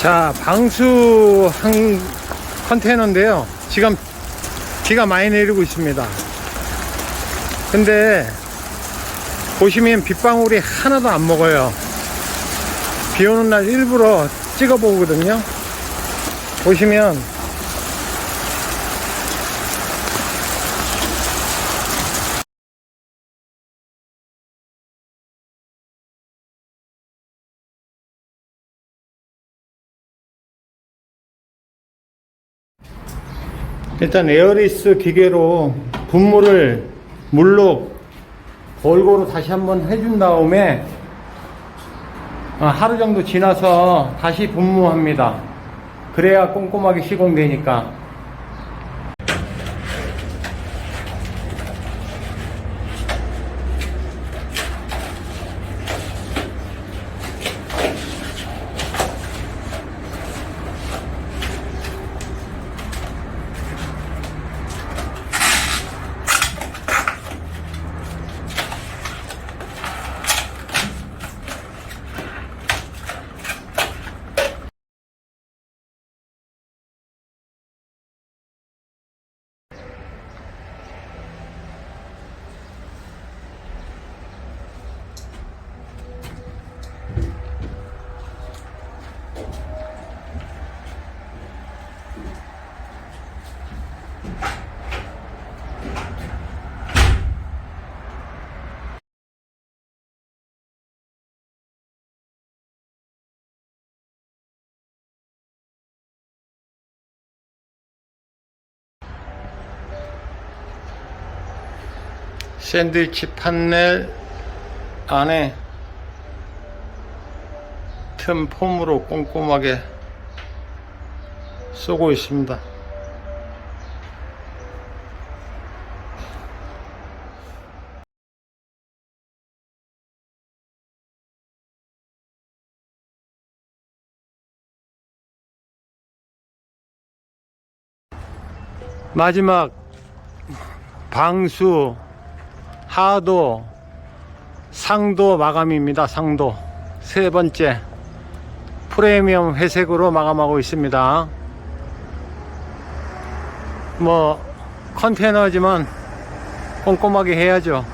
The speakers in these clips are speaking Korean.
자, 방수 한 컨테이너인데요. 지금 비가 많이 내리고 있습니다. 근데 보시면 빗방울이 하나도 안 먹어요. 비 오는 날 일부러 찍어 보거든요. 보시면 일단 에어리스 기계로 분무를 물로 골고루 다시 한번 해준 다음에 하루 정도 지나서 다시 분무합니다. 그래야 꼼꼼하게 시공되니까. 샌드위치 판넬 안에 틈 폼으로 꼼꼼하게 쏘고 있습니다. 마지막 방수 하도 상도 마감입니다. 상도 세 번째 프리미엄 회색으로 마감하고 있습니다. 뭐 컨테이너지만 꼼꼼하게 해야죠.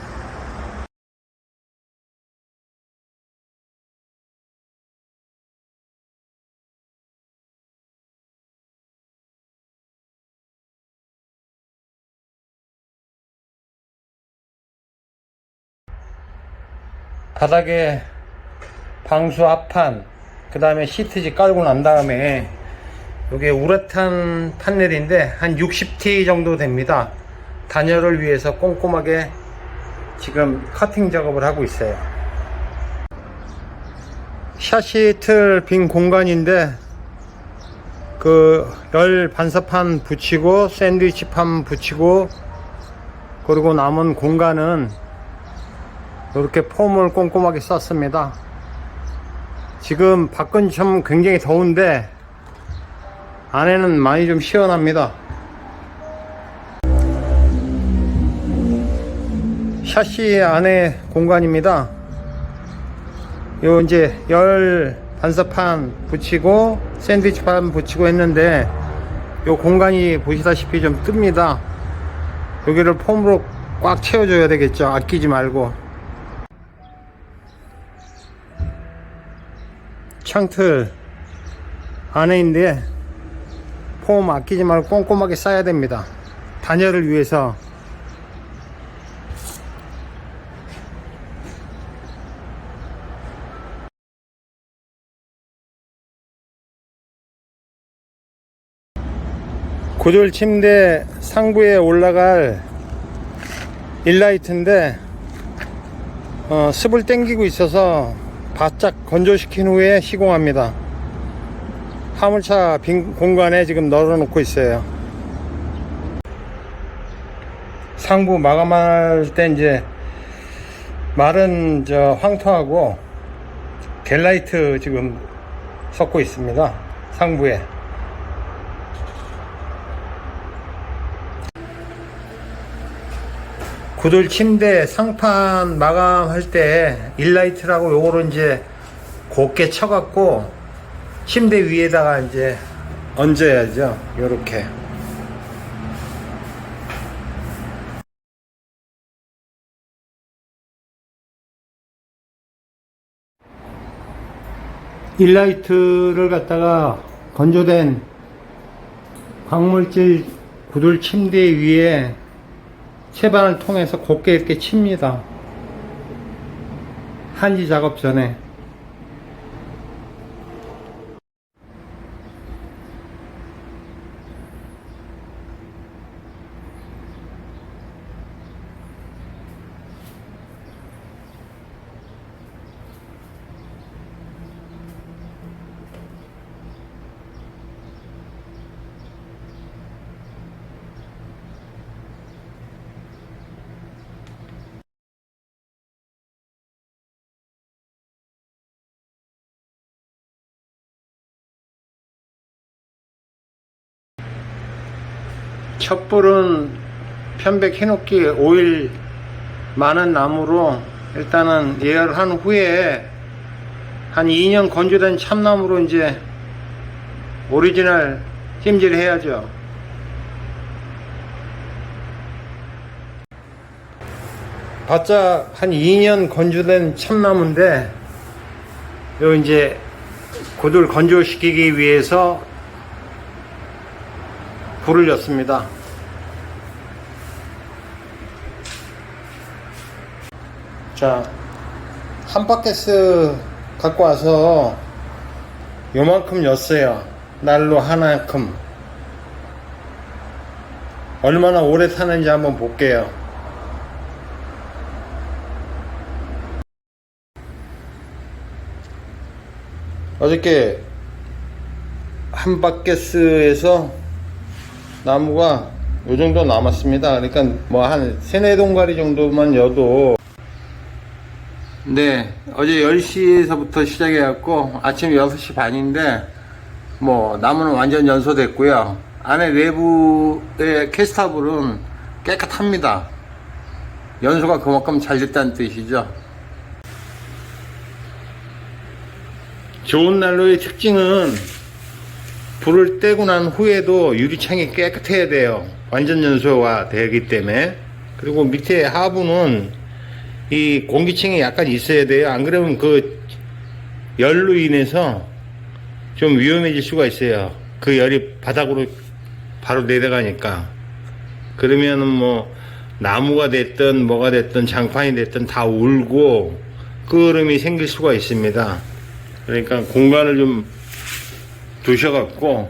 바닥에 방수 합판, 그 다음에 시트지 깔고 난 다음에 이게 우레탄 판넬인데 한 60T 정도 됩니다. 단열을 위해서 꼼꼼하게 지금 커팅 작업을 하고 있어요. 샤시 틀 빈 공간인데 그 열 반사판 붙이고 샌드위치 판 붙이고 그리고 남은 공간은 이렇게 폼을 꼼꼼하게 썼습니다. 지금 밖은 좀 굉장히 더운데 안에는 많이 좀 시원합니다. 샤시 안에 공간입니다. 요 이제 열 반사판 붙이고 샌드위치 판 붙이고 했는데 요 공간이 보시다시피 좀 뜹니다. 여기를 폼으로 꽉 채워줘야 되겠죠. 아끼지 말고. 창틀 안에인데 폼 아끼지 말고 꼼꼼하게 싸야 됩니다. 단열을 위해서. 고졸 침대 상부에 올라갈 일라이트인데 습을 땡기고 있어서 바짝 건조시킨 후에 시공합니다. 화물차 빈 공간에 지금 널어 놓고 있어요. 상부 마감할 때 이제 마른 황토하고 겔라이트 지금 섞고 있습니다. 상부에. 구들 침대 상판 마감할 때 일라이트라고 요거를 이제 곱게 쳐갖고 침대 위에다가 이제 얹어야죠. 요렇게. 일라이트를 갖다가 건조된 광물질 구들 침대 위에 채반을 통해서 곱게 이렇게 칩니다. 한지 작업 전에. 촛불은 편백 히노키 오일 많은 나무로 일단은 예열한 후에 한 2년 건조된 참나무로 이제 오리지널 찜질 해야죠. 바짝 한 2년 건조된 참나무인데 요 이제 구들 건조시키기 위해서 불을 였습니다. 자, 한바켓스 갖고 와서 요만큼 였어요. 난로 하나만큼. 얼마나 오래 타는지 한번 볼게요. 어저께 한바켓스에서 나무가 요 정도 남았습니다. 그러니까 뭐 한 3-4동가리 정도만 여도. 네, 어제 10시에서부터 시작해 갖고 아침 6시 반인데 뭐 나무는 완전 연소됐고요. 안에 내부의 캐스터블은 깨끗합니다. 연소가 그만큼 잘 됐다는 뜻이죠. 좋은 난로의 특징은 불을 떼고 난 후에도 유리창이 깨끗해야 돼요. 완전 연소가 되기 때문에. 그리고 밑에 하부는 이 공기층이 약간 있어야 돼요. 안 그러면 그 열로 인해서 좀 위험해질 수가 있어요. 그 열이 바닥으로 바로 내려가니까. 그러면은 뭐 나무가 됐든 뭐가 됐든 장판이 됐든 다 울고 끓음이 생길 수가 있습니다. 그러니까 공간을 좀 두셔갖고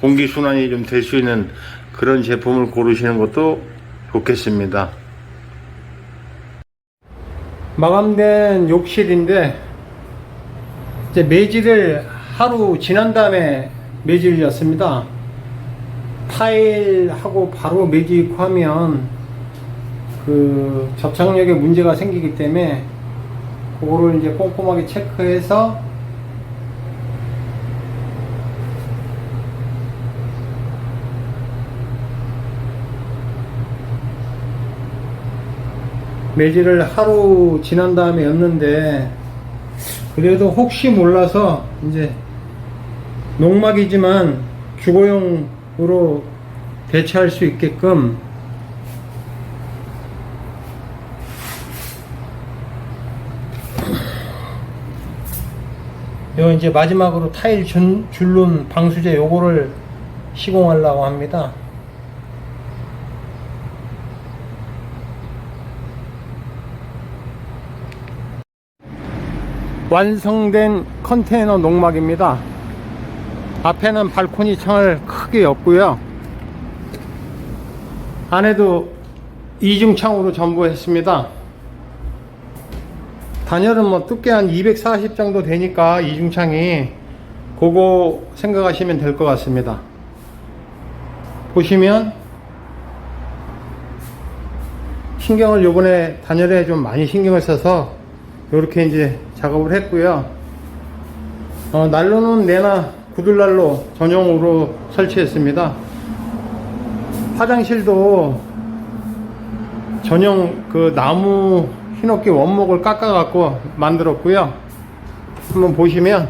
공기순환이 좀 될 수 있는 그런 제품을 고르시는 것도 좋겠습니다. 마감된 욕실인데 이제 매질을 하루 지난 다음에 매질이었습니다. 타일하고 바로 매직하면 그 접착력에 문제가 생기기 때문에 그거를 이제 꼼꼼하게 체크해서 매질을 하루 지난 다음에 였는데 그래도 혹시 몰라서 이제 농막이지만 주거용으로 대체할 수 있게끔 요 이제 마지막으로 타일 줄눈 방수제 요거를 시공하려고 합니다. 완성된 컨테이너 농막입니다. 앞에는 발코니 창을 크게 였고요. 안에도 이중창으로 전부 했습니다. 단열은 뭐 두께 한 240 정도 되니까 이중창이 그거 생각하시면 될 것 같습니다. 보시면 신경을 요번에 단열에 좀 많이 신경을 써서 이렇게 이제 작업을 했고요. 난로는 내나 구들난로 전용으로 설치했습니다. 화장실도 전용 그 나무 히노키 원목을 깎아 갖고 만들었고요. 한번 보시면